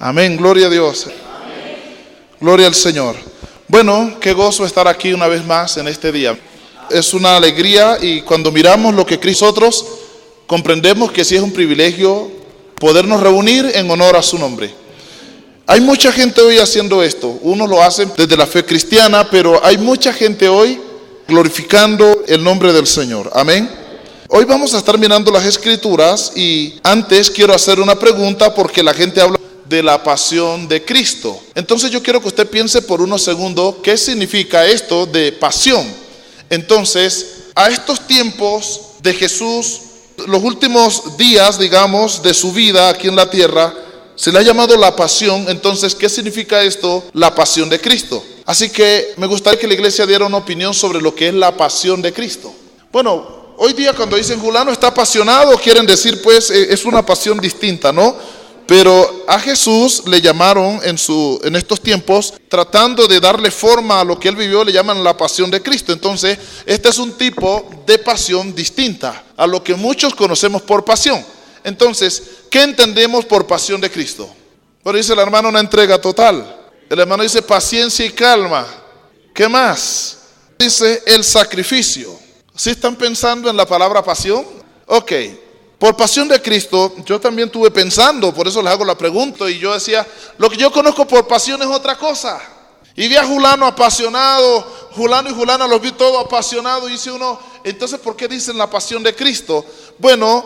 Amén, gloria a Dios. Gloria al Señor. Bueno, qué gozo estar aquí una vez más en este día. Es una alegría y cuando miramos lo que Cristo nosotros comprendemos que sí es un privilegio podernos reunir en honor a su nombre. Hay mucha gente hoy haciendo esto. Uno lo hace desde la fe cristiana, pero hay mucha gente hoy glorificando el nombre del Señor. Amén. Hoy vamos a estar mirando las Escrituras y antes quiero hacer una pregunta porque la gente habla de la pasión de Cristo. Entonces yo quiero que usted piense por unos segundos qué significa esto de pasión. Entonces, a estos tiempos de Jesús, los últimos días, digamos, de su vida aquí en la tierra, se le ha llamado la pasión. Entonces, ¿qué significa esto? La pasión de Cristo. Así que me gustaría que la iglesia diera una opinión sobre lo que es la pasión de Cristo. Bueno, hoy día cuando dicen fulano está apasionado, quieren decir pues es una pasión distinta, ¿no? Pero a Jesús le llamaron en estos tiempos, tratando de darle forma a lo que él vivió, le llaman la pasión de Cristo. Entonces, este es un tipo de pasión distinta a lo que muchos conocemos por pasión. Entonces, ¿qué entendemos por pasión de Cristo? Pero dice el hermano una entrega total. El hermano dice paciencia y calma. ¿Qué más? Dice el sacrificio. ¿Sí están pensando en la palabra pasión? Ok. Por pasión de Cristo, yo también estuve pensando, por eso les hago la pregunta, y yo decía, lo que yo conozco por pasión es otra cosa. Y vi a Julano apasionado, Julano y Julana los vi todos apasionados, y dice uno, entonces ¿por qué dicen la pasión de Cristo? Bueno,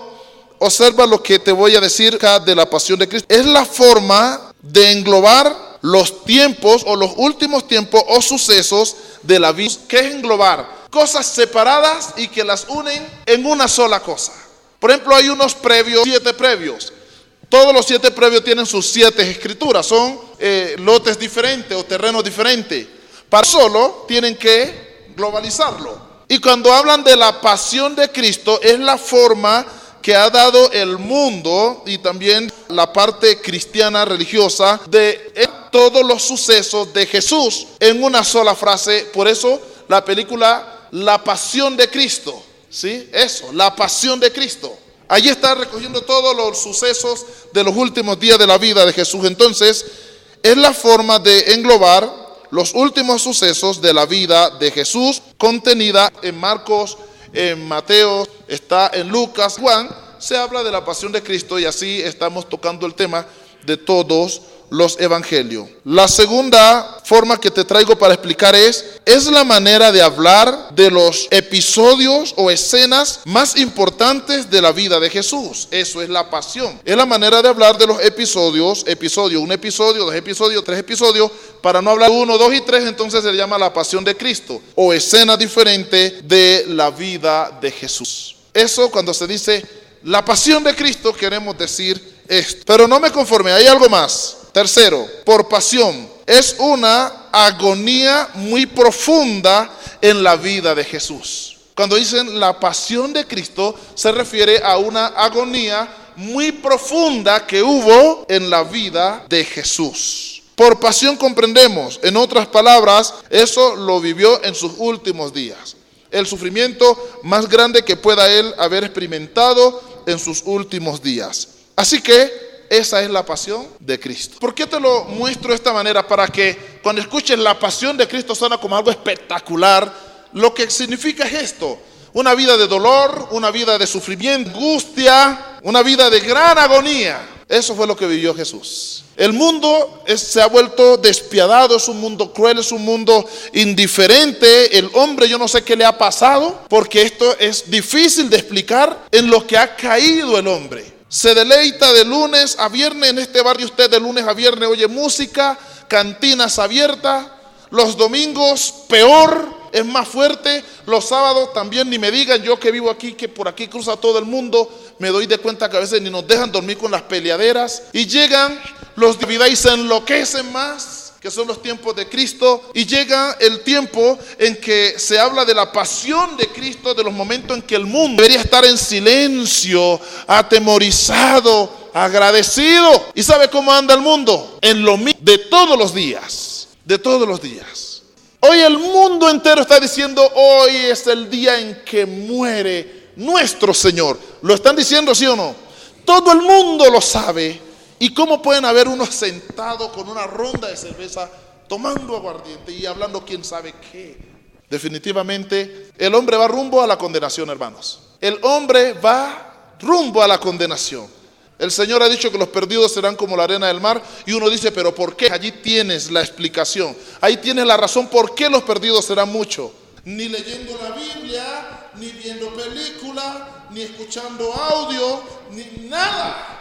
observa lo que te voy a decir acá de la pasión de Cristo. Es la forma de englobar los tiempos o los últimos tiempos o sucesos de la vida. ¿Qué es englobar? Cosas separadas y que las unen en una sola cosa. Por ejemplo, hay unos previos, 7 previos. Todos los 7 previos tienen sus 7 escrituras. Son lotes diferentes o terrenos diferentes. Para solo tienen que globalizarlo. Y cuando hablan de la pasión de Cristo, es la forma que ha dado el mundo y también la parte cristiana religiosa de todos los sucesos de Jesús en una sola frase. Por eso la película La Pasión de Cristo. ¿Sí? Eso, la pasión de Cristo. Allí está recogiendo todos los sucesos de los últimos días de la vida de Jesús. Entonces, es la forma de englobar los últimos sucesos de la vida de Jesús, contenida en Marcos, en Mateo, está en Lucas, Juan. Se habla de la pasión de Cristo y así estamos tocando el tema de todos los evangelios. La segunda forma que te traigo para explicar es la manera de hablar de los episodios o escenas más importantes de la vida de Jesús. Eso es la pasión. Es la manera de hablar de los episodios, un episodio, 2 episodios, 3 episodios, para no hablar 1, 2 y 3, entonces se llama la pasión de Cristo o escena diferente de la vida de Jesús. Eso cuando se dice la pasión de Cristo queremos decir esto. Pero no me conforme, hay algo más. Tercero, por pasión, es una agonía muy profunda en la vida de Jesús. Cuando dicen la pasión de Cristo, se refiere a una agonía muy profunda que hubo en la vida de Jesús. Por pasión comprendemos, en otras palabras, eso lo vivió en sus últimos días. El sufrimiento más grande que pueda él haber experimentado en sus últimos días. Así que esa es la pasión de Cristo. ¿Por qué te lo muestro de esta manera? Para que cuando escuches la pasión de Cristo suena como algo espectacular. Lo que significa es esto: una vida de dolor, una vida de sufrimiento, angustia, una vida de gran agonía. Eso fue lo que vivió Jesús. El mundo se ha vuelto despiadado, es un mundo cruel, es un mundo indiferente. El hombre, yo no sé qué le ha pasado, porque esto es difícil de explicar en lo que ha caído el hombre. Se deleita de lunes a viernes. En este barrio usted de lunes a viernes oye música, cantinas abiertas. Los domingos peor, es más fuerte. Los sábados también ni me digan. Yo que vivo aquí, que por aquí cruza todo el mundo, me doy de cuenta que a veces ni nos dejan dormir con las peleaderas. Y llegan los de Navidad y se enloquecen más, que son los tiempos de Cristo. Y llega el tiempo en que se habla de la pasión de Cristo, de los momentos en que el mundo debería estar en silencio, atemorizado, agradecido. ¿Y sabe cómo anda el mundo? En lo mismo de todos los días, de todos los días. Hoy el mundo entero está diciendo, hoy es el día en que muere nuestro Señor. ¿Lo están diciendo, sí o no? Todo el mundo lo sabe. ¿Y cómo pueden haber unos sentados con una ronda de cerveza, tomando aguardiente y hablando quién sabe qué? Definitivamente, el hombre va rumbo a la condenación, hermanos. El hombre va rumbo a la condenación. El Señor ha dicho que los perdidos serán como la arena del mar. Y uno dice, ¿pero por qué? Allí tienes la explicación. Ahí tienes la razón por qué los perdidos serán muchos. Ni leyendo la Biblia, ni viendo películas, ni escuchando audio, ni nada,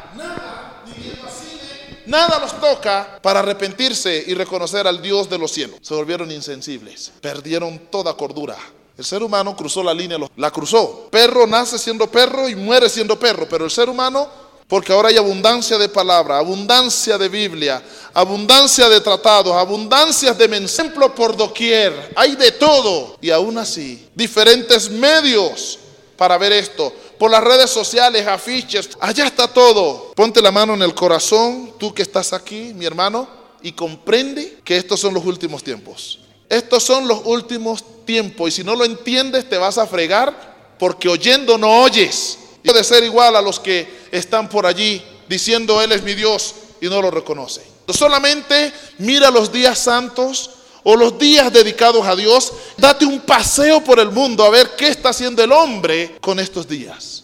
ni viendo cine. Nada los toca para arrepentirse y reconocer al Dios de los cielos. Se volvieron insensibles, perdieron toda cordura. El ser humano cruzó la línea, la cruzó. Perro nace siendo perro y muere siendo perro, pero el ser humano, porque ahora hay abundancia de palabra, abundancia de Biblia, abundancia de tratados, abundancias de mensajes por doquier, hay de todo. Y aún así, diferentes medios para ver esto, por las redes sociales, afiches, allá está todo. Ponte la mano en el corazón, tú que estás aquí, mi hermano, y comprende que estos son los últimos tiempos. Estos son los últimos tiempos, y si no lo entiendes te vas a fregar, porque oyendo no oyes. Y puede ser igual a los que están por allí diciendo Él es mi Dios y no lo reconoce. Solamente mira los días santos o los días dedicados a Dios. Date un paseo por el mundo a ver qué está haciendo el hombre con estos días.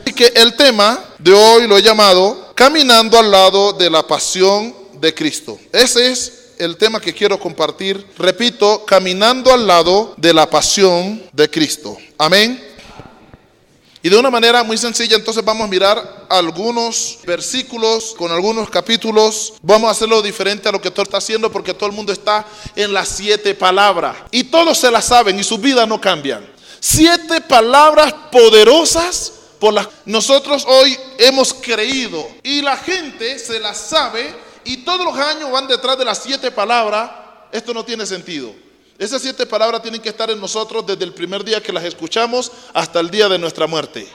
Así que el tema de hoy lo he llamado Caminando al lado de la pasión de Cristo. Ese es el tema que quiero compartir. Repito, caminando al lado de la pasión de Cristo. Amén. Y de una manera muy sencilla, entonces vamos a mirar algunos versículos con algunos capítulos. Vamos a hacerlo diferente a lo que todo está haciendo, porque todo el mundo está en las 7 palabras. Y todos se las saben y sus vidas no cambian. 7 palabras poderosas por las que nosotros hoy hemos creído. Y la gente se las sabe y todos los años van detrás de las 7 palabras. Esto no tiene sentido. Esas 7 palabras tienen que estar en nosotros desde el primer día que las escuchamos hasta el día de nuestra muerte.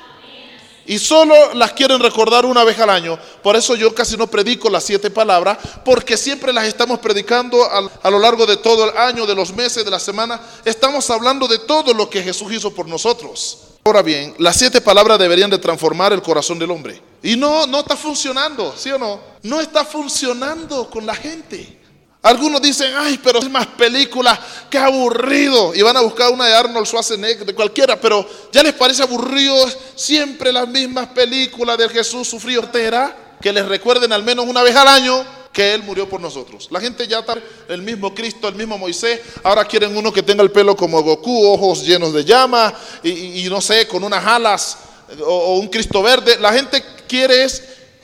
Y solo las quieren recordar una vez al año. Por eso yo casi no predico las 7 palabras, porque siempre las estamos predicando a lo largo de todo el año, de los meses, de la semana. Estamos hablando de todo lo que Jesús hizo por nosotros. Ahora bien, las 7 palabras deberían de transformar el corazón del hombre. Y no está funcionando, ¿sí o no? No está funcionando con la gente. Algunos dicen, ay, pero es más películas, qué aburrido. Y van a buscar una de Arnold Schwarzenegger, de cualquiera, pero ya les parece aburrido siempre las mismas películas de Jesús sufrido. Que les recuerden al menos una vez al año que Él murió por nosotros. La gente ya está, el mismo Cristo, el mismo Moisés. Ahora quieren uno que tenga el pelo como Goku, ojos llenos de llama y no sé, con unas alas o un Cristo verde. La gente quiere es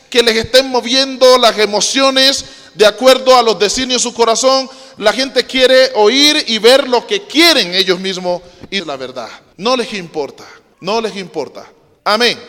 que les estén moviendo las emociones de acuerdo a los designios de su corazón. La gente quiere oír y ver lo que quieren ellos mismos, y la verdad no les importa, no les importa. Amén.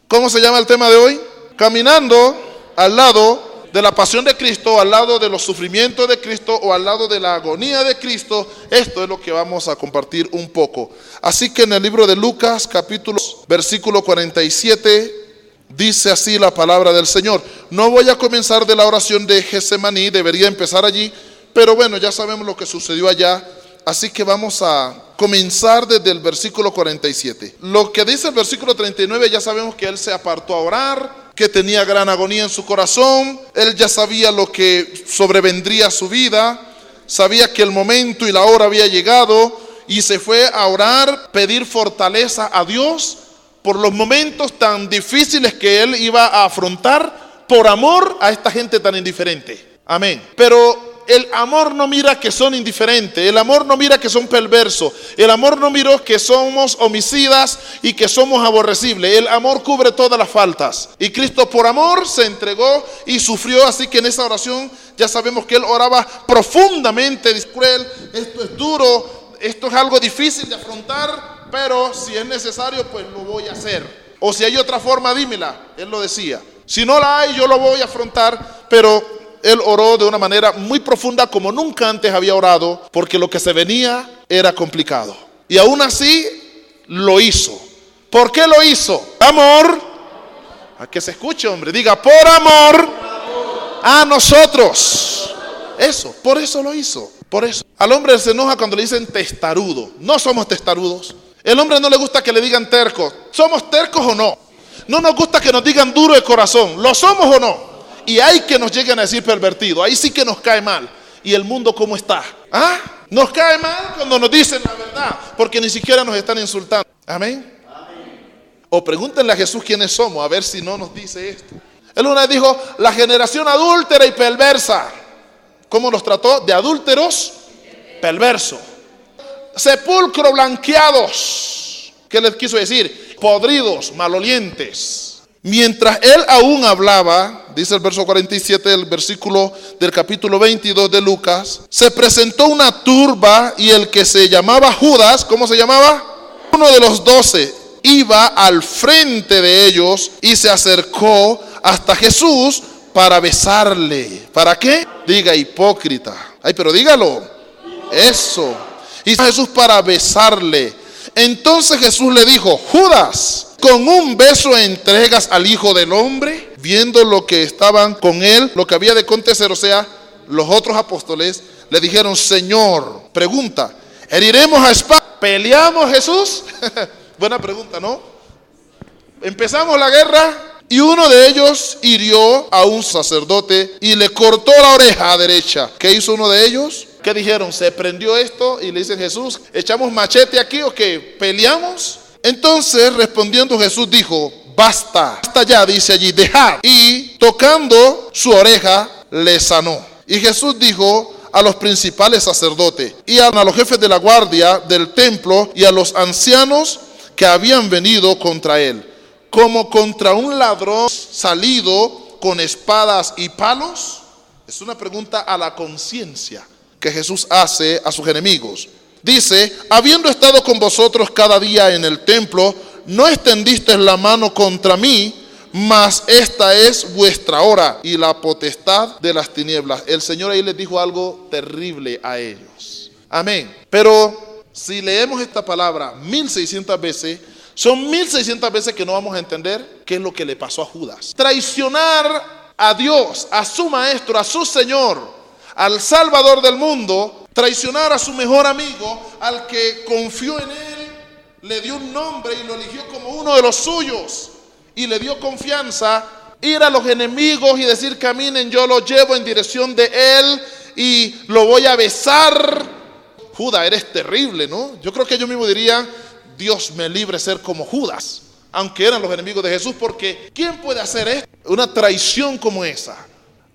¿Cómo se llama el tema de hoy? Caminando al lado de la pasión de Cristo, al lado de los sufrimientos de Cristo o al lado de la agonía de Cristo. Esto es lo que vamos a compartir un poco. Así que en el libro de Lucas, capítulo, versículo 47, dice así la palabra del Señor. No voy a comenzar de la oración de Getsemaní, debería empezar allí, pero bueno, ya sabemos lo que sucedió allá, así que vamos a comenzar desde el versículo 47. Lo que dice el versículo 39, ya sabemos que Él se apartó a orar, que tenía gran agonía en su corazón. Él ya sabía lo que sobrevendría a su vida, sabía que el momento y la hora había llegado, y se fue a orar, pedir fortaleza a Dios por los momentos tan difíciles que Él iba a afrontar por amor a esta gente tan indiferente. Amén. Pero el amor no mira que son indiferentes, el amor no mira que son perversos, el amor no mira que somos homicidas y que somos aborrecibles. El amor cubre todas las faltas. Y Cristo por amor se entregó y sufrió, así que en esa oración ya sabemos que Él oraba profundamente, dice cruel, esto es duro, esto es algo difícil de afrontar, pero si es necesario, pues lo voy a hacer. O si hay otra forma, dímela. Él lo decía. Si no la hay, yo lo voy a afrontar. Pero Él oró de una manera muy profunda, como nunca antes había orado, porque lo que se venía era complicado. Y aún así, lo hizo. ¿Por qué lo hizo? Amor. A que se escuche, hombre. Diga, por amor a nosotros. Eso, por eso lo hizo. Por eso. Al hombre se enoja cuando le dicen testarudo. No somos testarudos. El hombre no le gusta que le digan tercos. ¿Somos tercos o no? No nos gusta que nos digan duro de corazón. ¿Lo somos o no? Y hay que nos lleguen a decir pervertido. Ahí sí que nos cae mal. ¿Y el mundo cómo está? ¿Ah? Nos cae mal cuando nos dicen la verdad, porque ni siquiera nos están insultando. Amén. O pregúntenle a Jesús quiénes somos, a ver si no nos dice esto. Él una vez dijo, la generación adúltera y perversa. ¿Cómo los trató? De adúlteros, perversos. Sepulcro blanqueados. ¿Qué les quiso decir? Podridos, malolientes. Mientras él aún hablaba, dice el verso 47 del versículo del capítulo 22 de Lucas, se presentó una turba y el que se llamaba Judas, ¿cómo se llamaba? Uno de los 12, iba al frente de ellos y se acercó hasta Jesús para besarle. ¿Para qué? Diga, hipócrita. Ay, pero dígalo. Eso. Y Jesús para besarle. Entonces Jesús le dijo, Judas, ¿con un beso entregas al Hijo del Hombre? Viendo lo que estaban con él, lo que había de acontecer, o sea, los otros apóstoles le dijeron, Señor, pregunta, ¿heriremos a espada? ¿Peleamos, Jesús? Buena pregunta, ¿no? Empezamos la guerra y uno de ellos hirió a un sacerdote y le cortó la oreja derecha. ¿Qué hizo uno de ellos? ¿Qué dijeron? Se prendió esto y le dicen, Jesús, ¿echamos machete aquí o qué? ¿Peleamos? Entonces respondiendo Jesús dijo, basta ya, dice allí, dejad. Y tocando su oreja le sanó. Y Jesús dijo a los principales sacerdotes y a los jefes de la guardia del templo y a los ancianos que habían venido contra él, como contra un ladrón salido con espadas y palos. Es una pregunta a la conciencia que Jesús hace a sus enemigos. Dice, habiendo estado con vosotros cada día en el templo, no extendisteis la mano contra mí, mas esta es vuestra hora y la potestad de las tinieblas. El Señor ahí les dijo algo terrible a ellos. Amén. Pero si leemos esta palabra 1600 veces, son 1600 veces que no vamos a entender qué es lo que le pasó a Judas. Traicionar a Dios, a su maestro, a su Señor, al Salvador del mundo, traicionar a su mejor amigo, al que confió en él, le dio un nombre y lo eligió como uno de los suyos y le dio confianza, ir a los enemigos y decir caminen, yo lo llevo en dirección de él y lo voy a besar. Judas, eres terrible, ¿no? Yo creo que ellos mismos dirían, Dios me libre ser como Judas, aunque eran los enemigos de Jesús, porque ¿quién puede hacer esto? Una traición como esa.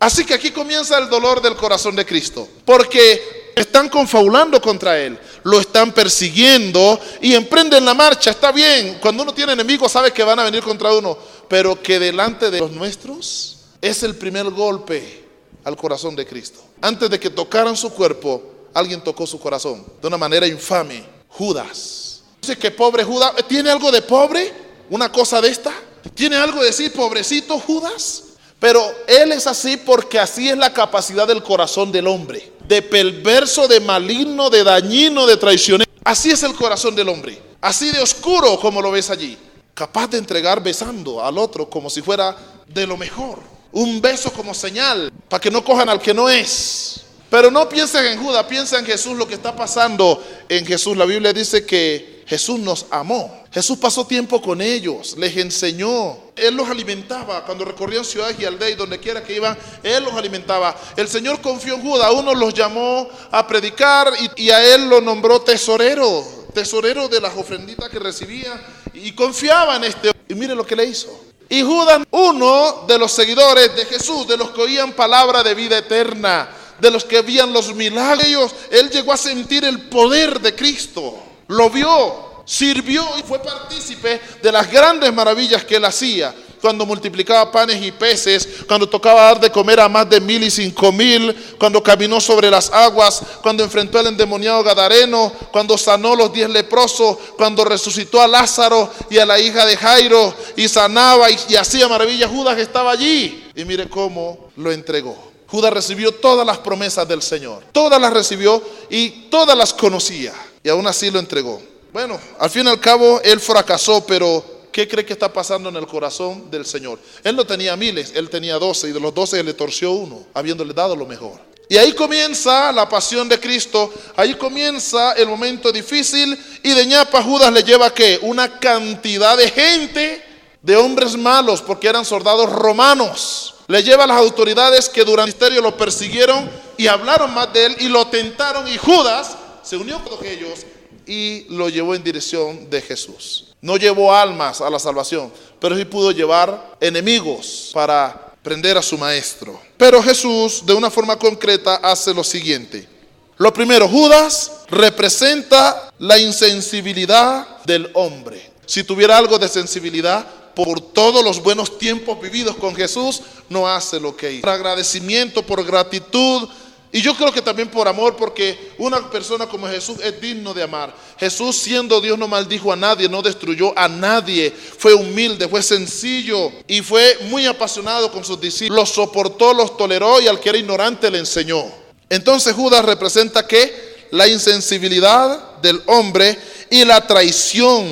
Así que aquí comienza el dolor del corazón de Cristo, porque están confabulando contra él, lo están persiguiendo y emprenden la marcha. Está bien, cuando uno tiene enemigos sabe que van a venir contra uno, pero que delante de los nuestros es el primer golpe al corazón de Cristo. Antes de que tocaran su cuerpo, alguien tocó su corazón de una manera infame. Judas. Dice que pobre Judas, ¿tiene algo de pobre? ¿Una cosa de esta? ¿Tiene algo de decir pobrecito Judas? Pero él es así porque así es la capacidad del corazón del hombre, de perverso, de maligno, de dañino, de traicionero. Así es el corazón del hombre, así de oscuro como lo ves allí, capaz de entregar besando al otro como si fuera de lo mejor, un beso como señal para que no cojan al que no es. Pero no piensen en Judas, piensen en Jesús, lo que está pasando en Jesús. La Biblia dice que Jesús nos amó. Jesús pasó tiempo con ellos, les enseñó. Él los alimentaba cuando recorrían ciudades y aldeas y donde quiera que iban, Él los alimentaba. El Señor confió en Judas, uno los llamó a predicar y a él lo nombró tesorero de las ofrenditas que recibía y confiaba en este. Y mire lo que le hizo. Y Judas, uno de los seguidores de Jesús, de los que oían palabra de vida eterna, de los que veían los milagros, él llegó a sentir el poder de Cristo. Lo vio, sirvió y fue partícipe de las grandes maravillas que él hacía. Cuando multiplicaba panes y peces, cuando tocaba dar de comer a más de 1,000 y 5,000, cuando caminó sobre las aguas, cuando enfrentó al endemoniado gadareno, cuando sanó los 10 leprosos, cuando resucitó a Lázaro y a la hija de Jairo y sanaba y hacía maravillas. Judas estaba allí y mire cómo lo entregó. Judas recibió todas las promesas del Señor, todas las recibió y todas las conocía y aún así lo entregó. Bueno, al fin y al cabo él fracasó, pero ¿qué cree que está pasando en el corazón del Señor? Él no tenía miles, él tenía 12 y de los 12 él le torció uno, habiéndole dado lo mejor. Y ahí comienza la pasión de Cristo, ahí comienza el momento difícil y de ñapa Judas le lleva ¿qué? Una cantidad de gente de hombres malos porque eran soldados romanos. Le lleva a las autoridades que durante el ministerio lo persiguieron y hablaron más de él y lo tentaron, y Judas se unió con ellos y lo llevó en dirección de Jesús. No llevó almas a la salvación, pero sí pudo llevar enemigos para prender a su maestro. Pero Jesús, de una forma concreta, hace lo siguiente. Lo primero, Judas representa la insensibilidad del hombre. Si tuviera algo de sensibilidad, por todos los buenos tiempos vividos con Jesús, no hace lo que hizo. Por agradecimiento, por gratitud, y yo creo que también por amor, porque una persona como Jesús es digno de amar. Jesús, siendo Dios, no maldijo a nadie, no destruyó a nadie. Fue humilde, fue sencillo y fue muy apasionado con sus discípulos. Los soportó, los toleró, y al que era ignorante le enseñó. Entonces Judas representa ¿qué? La insensibilidad del hombre y la traición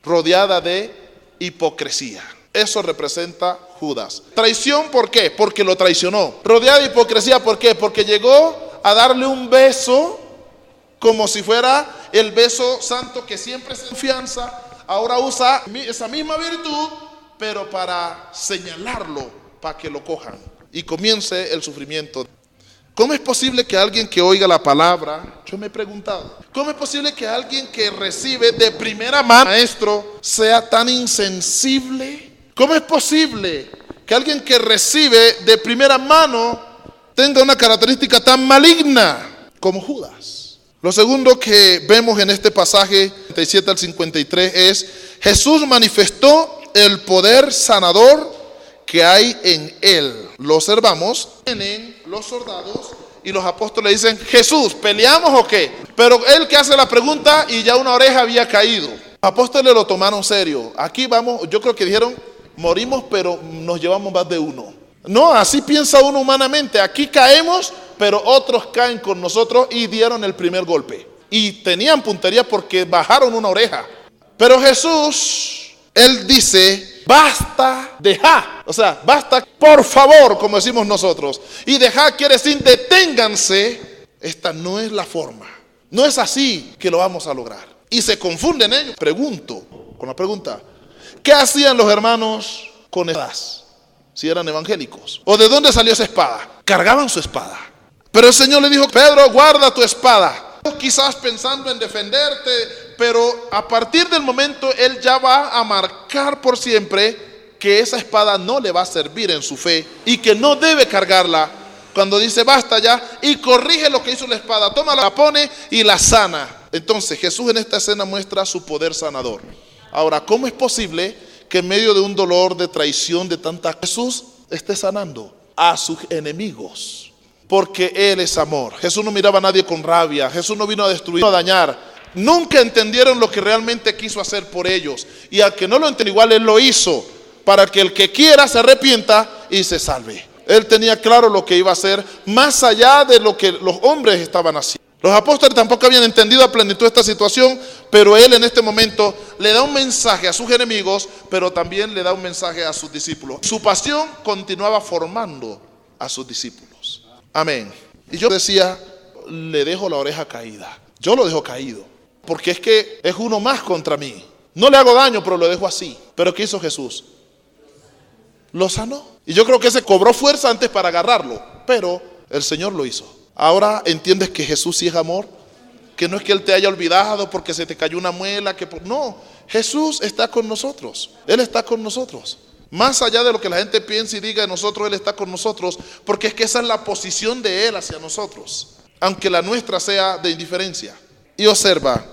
rodeada de hipocresía. Eso representa Judas. Traición, ¿por qué? Porque lo traicionó. Rodeada de hipocresía, ¿por qué? Porque llegó a darle un beso como si fuera el beso santo que siempre es confianza. Ahora usa esa misma virtud, pero para señalarlo, para que lo cojan y comience el sufrimiento. ¿Cómo es posible que alguien que oiga la palabra, yo me he preguntado, ¿cómo es posible que alguien que recibe de primera mano, maestro, sea tan insensible? ¿Cómo es posible que alguien que recibe de primera mano tenga una característica tan maligna como Judas? Lo segundo que vemos en este pasaje 37 al 53 es: Jesús manifestó el poder sanador que hay en él. Lo observamos. Vienen los soldados y los apóstoles dicen: Jesús, ¿peleamos o qué? Pero él que hace la pregunta y ya una oreja había caído. Los apóstoles lo tomaron serio. Aquí vamos, yo creo que dijeron: morimos, pero nos llevamos más de uno. No, así piensa uno humanamente. Aquí caemos, pero otros caen con nosotros, y dieron el primer golpe. Y tenían puntería porque bajaron una oreja. Pero Jesús, él dice: basta, deja. O sea, basta, por favor, como decimos nosotros. Y deja quiere decir deténganse. Esta no es la forma. No es así que lo vamos a lograr. Y se confunden ellos. Pregunto, con la pregunta: ¿qué hacían los hermanos con espadas? Si eran evangélicos. ¿O de dónde salió esa espada? Cargaban su espada. Pero el Señor le dijo: Pedro, guarda tu espada. Quizás pensando en defenderte, pero a partir del momento él ya va a marcar por siempre que esa espada no le va a servir en su fe y que no debe cargarla. Cuando dice basta ya, y corrige lo que hizo la espada, toma, la pone y la sana. Entonces Jesús en esta escena muestra su poder sanador. Ahora, ¿cómo es posible que en medio de un dolor, de traición, de tanta, Jesús esté sanando a sus enemigos? Porque Él es amor. Jesús no miraba a nadie con rabia. Jesús no vino a destruir, a dañar. Nunca entendieron lo que realmente quiso hacer por ellos. Y al que no lo entendió, igual Él lo hizo, para que el que quiera se arrepienta y se salve. Él tenía claro lo que iba a hacer, más allá de lo que los hombres estaban haciendo. Los apóstoles tampoco habían entendido a plenitud esta situación, pero Él en este momento le da un mensaje a sus enemigos, pero también le da un mensaje a sus discípulos. Su pasión continuaba formando a sus discípulos. Amén. Y yo decía: le dejo la oreja caída. Yo lo dejo caído, porque es que es uno más contra mí. No le hago daño, pero lo dejo así. ¿Pero qué hizo Jesús? Lo sanó. Y yo creo que se cobró fuerza antes para agarrarlo, pero el Señor lo hizo. Ahora entiendes que Jesús sí es amor, que no es que Él te haya olvidado porque se te cayó una muela, no, Jesús está con nosotros. Él está con nosotros. Más allá de lo que la gente piense y diga de nosotros, Él está con nosotros, porque es que esa es la posición de Él hacia nosotros, aunque la nuestra sea de indiferencia. Y observa,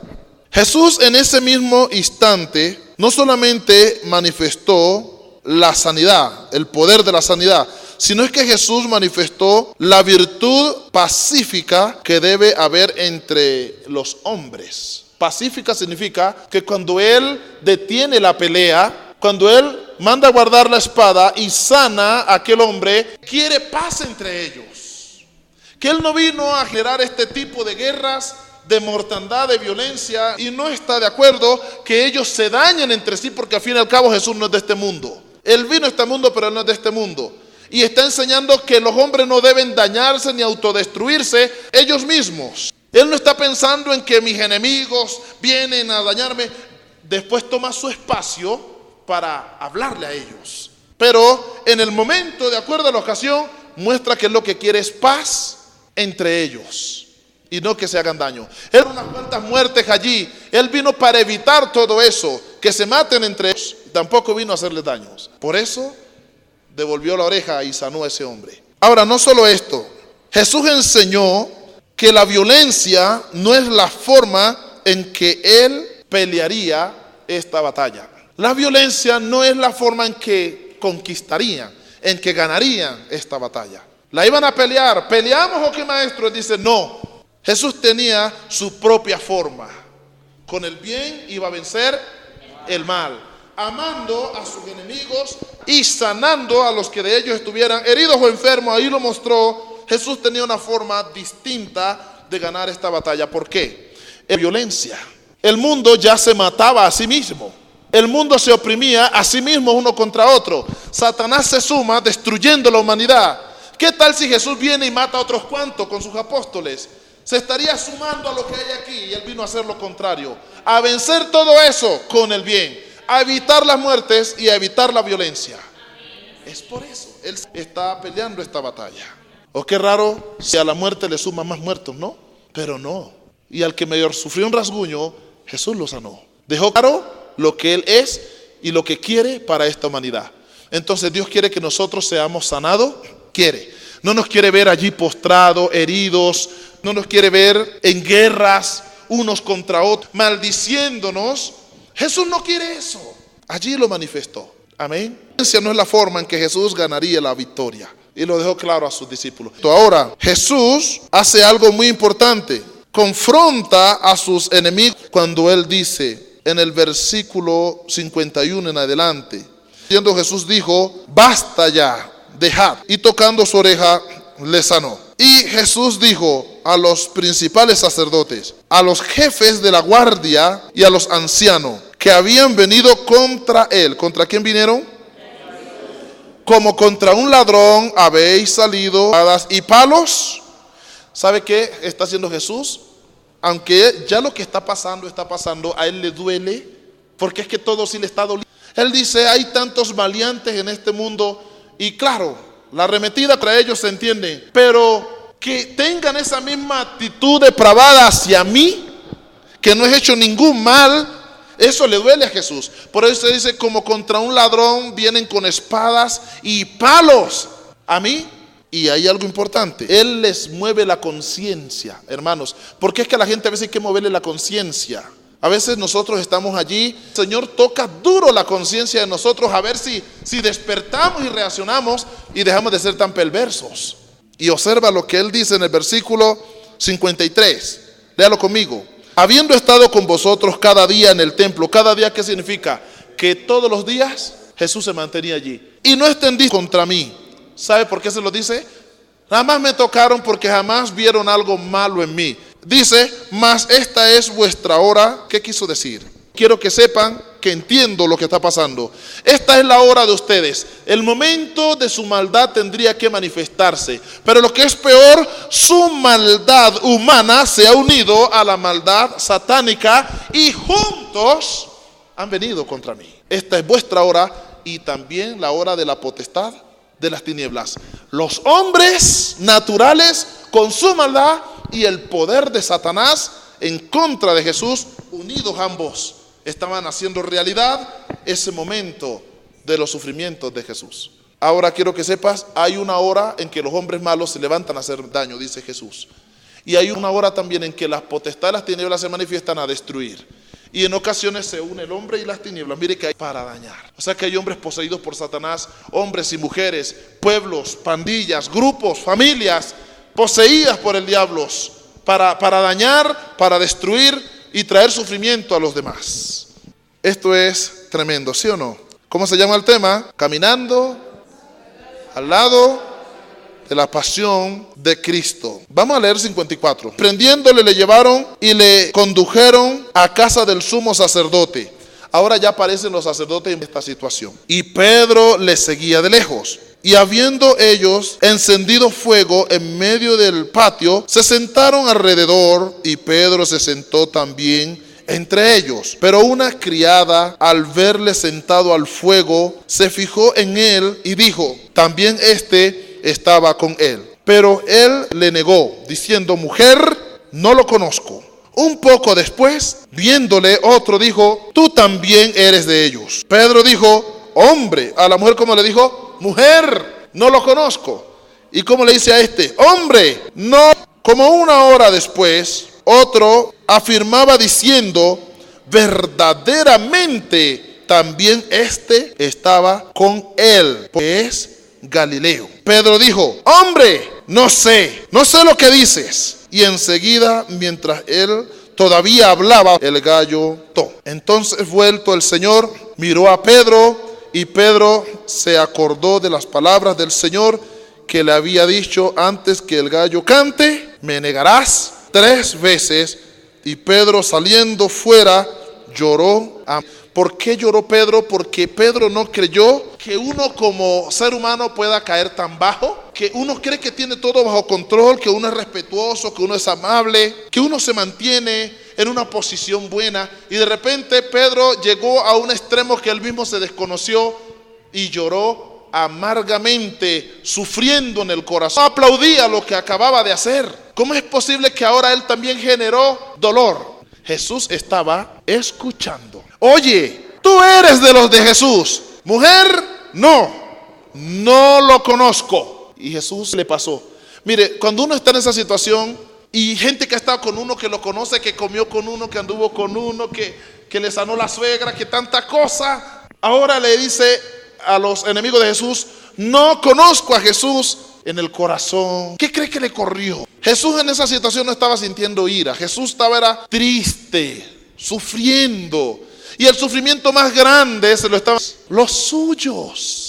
Jesús en ese mismo instante no solamente manifestó la sanidad, el poder de la sanidad, sino es que Jesús manifestó la virtud pacífica que debe haber entre los hombres. Pacífica significa que cuando Él detiene la pelea, cuando Él manda a guardar la espada y sana a aquel hombre, quiere paz entre ellos. Que Él no vino a generar este tipo de guerras, de mortandad, de violencia, y no está de acuerdo que ellos se dañen entre sí, porque al fin y al cabo Jesús no es de este mundo. Él vino a este mundo, pero Él no es de este mundo. Y está enseñando que los hombres no deben dañarse ni autodestruirse ellos mismos. Él no está pensando en que mis enemigos vienen a dañarme. Después toma su espacio para hablarle a ellos. Pero en el momento, de acuerdo a la ocasión, muestra que lo que quiere es paz entre ellos y no que se hagan daño. Eran unas cuantas muertes allí. Él vino para evitar todo eso, que se maten entre ellos. Tampoco vino a hacerles daños. Por eso devolvió la oreja y sanó a ese hombre. Ahora, no solo esto. Jesús enseñó que la violencia no es la forma en que Él pelearía esta batalla. La violencia no es la forma en que conquistarían, en que ganarían esta batalla. La iban a pelear. ¿Peleamos o qué, maestro? Él dice, no. Jesús tenía su propia forma. Con el bien iba a vencer el mal, amando a sus enemigos y sanando a los que de ellos estuvieran heridos o enfermos. Ahí lo mostró. Jesús tenía una forma distinta de ganar esta batalla. ¿Por qué? Violencia. El mundo ya se mataba a sí mismo. El mundo se oprimía a sí mismo uno contra otro. Satanás se suma destruyendo la humanidad. ¿Qué tal si Jesús viene y mata a otros cuantos con sus apóstoles? Se estaría sumando a lo que hay aquí, y Él vino a hacer lo contrario, a vencer todo eso con el bien, a evitar las muertes y a evitar la violencia. Es por eso Él está peleando esta batalla. Oh, qué raro si a la muerte le suman más muertos, ¿no? Pero no. Y al que mayor sufrió un rasguño, Jesús lo sanó. Dejó claro lo que Él es y lo que quiere para esta humanidad. Entonces Dios quiere que nosotros seamos sanados. Quiere. No nos quiere ver allí postrados, heridos. No nos quiere ver en guerras unos contra otros, maldiciéndonos. Jesús no quiere eso. Allí lo manifestó. Amén. Esa no es la forma en que Jesús ganaría la victoria. Y lo dejó claro a sus discípulos. Ahora, Jesús hace algo muy importante. Confronta a sus enemigos cuando Él dice en el versículo 51 en adelante. Siendo Jesús dijo, basta ya, dejad. Y tocando su oreja, le sanó. Y Jesús dijo a los principales sacerdotes, a los jefes de la guardia y a los ancianos que habían venido contra Él. ¿Contra quién vinieron? Como contra un ladrón habéis salido espadas y palos. ¿Sabe qué está haciendo Jesús? Aunque ya lo que está pasando, a Él le duele, porque es que todo sí le está doliendo. Él dice, hay tantos valientes en este mundo, y claro, la arremetida para ellos se entiende, pero que tengan esa misma actitud depravada hacia mí, que no he hecho ningún mal, eso le duele a Jesús. Por eso se dice, como contra un ladrón vienen con espadas y palos a mí. Y hay algo importante, Él les mueve la conciencia, hermanos, porque es que a la gente a veces hay que moverle la conciencia. A veces nosotros estamos allí, el Señor toca duro la conciencia de nosotros, a ver si despertamos y reaccionamos y dejamos de ser tan perversos. Y observa lo que Él dice en el versículo 53, léalo conmigo. Habiendo estado con vosotros cada día en el templo. ¿Cada día qué significa? Que todos los días Jesús se mantenía allí. Y no extendí contra mí. ¿Sabe por qué se lo dice? Jamás me tocaron porque jamás vieron algo malo en mí. Dice, mas esta es vuestra hora. ¿Qué quiso decir? Quiero que sepan que entiendo lo que está pasando. Esta es la hora de ustedes. El momento de su maldad tendría que manifestarse. Pero lo que es peor, su maldad humana se ha unido a la maldad satánica y juntos han venido contra mí. Esta es vuestra hora y también la hora de la potestad de las tinieblas. Los hombres naturales con su maldad y el poder de Satanás en contra de Jesús, unidos ambos, estaban haciendo realidad ese momento de los sufrimientos de Jesús. Ahora quiero que sepas, hay una hora en que los hombres malos se levantan a hacer daño, dice Jesús. Y hay una hora también en que las potestades de las tinieblas se manifiestan a destruir. Y en ocasiones se une el hombre y las tinieblas. Mire que hay para dañar. O sea que hay hombres poseídos por Satanás, hombres y mujeres, pueblos, pandillas, grupos, familias, poseídas por el diablo para dañar, para destruir y traer sufrimiento a los demás. Esto es tremendo, ¿sí o no? ¿Cómo se llama el tema? Caminando al lado de la pasión de Cristo. Vamos a leer 54. Prendiéndole le llevaron y le condujeron a casa del sumo sacerdote. Ahora ya aparecen los sacerdotes en esta situación. Y Pedro les seguía de lejos. Y habiendo ellos encendido fuego en medio del patio, se sentaron alrededor y Pedro se sentó también entre ellos. Pero una criada, al verle sentado al fuego, se fijó en él y dijo: también este estaba con él. Pero él le negó, diciendo: mujer, no lo conozco. Un poco después, viéndole, otro dijo: tú también eres de ellos. Pedro dijo: hombre. A la mujer, ¿cómo le dijo? Mujer, no lo conozco. ¿Y cómo le dice a este? Hombre, no. Como una hora después, otro afirmaba diciendo: verdaderamente también este estaba con él, porque es Galileo. Pedro dijo: hombre, no sé lo que dices. Y enseguida, mientras él todavía hablaba, el gallo tocó. Entonces, vuelto el Señor, miró a Pedro, y Pedro se acordó de las palabras del Señor que le había dicho: antes que el gallo cante, me negarás 3 veces. Y Pedro, saliendo fuera, lloró. ¿Por qué lloró Pedro? Porque Pedro no creyó que uno como ser humano pueda caer tan bajo, que uno cree que tiene todo bajo control, que uno es respetuoso, que uno es amable, que uno se mantiene en una posición buena, y de repente Pedro llegó a un extremo que él mismo se desconoció y lloró amargamente, sufriendo en el corazón. Aplaudía lo que acababa de hacer. ¿Cómo es posible que ahora él también generó dolor? Jesús estaba escuchando. Oye, tú eres de los de Jesús. Mujer, no lo conozco. Y Jesús le pasó. Mire, cuando uno está en esa situación y gente que ha estado con uno, que lo conoce, que comió con uno, que anduvo con uno, que le sanó la suegra, que tanta cosa, ahora le dice a los enemigos de Jesús: no conozco a Jesús. En el corazón, ¿qué cree que le corrió? Jesús en esa situación no estaba sintiendo ira. Jesús estaba triste, sufriendo. Y el sufrimiento más grande se lo estaban los suyos.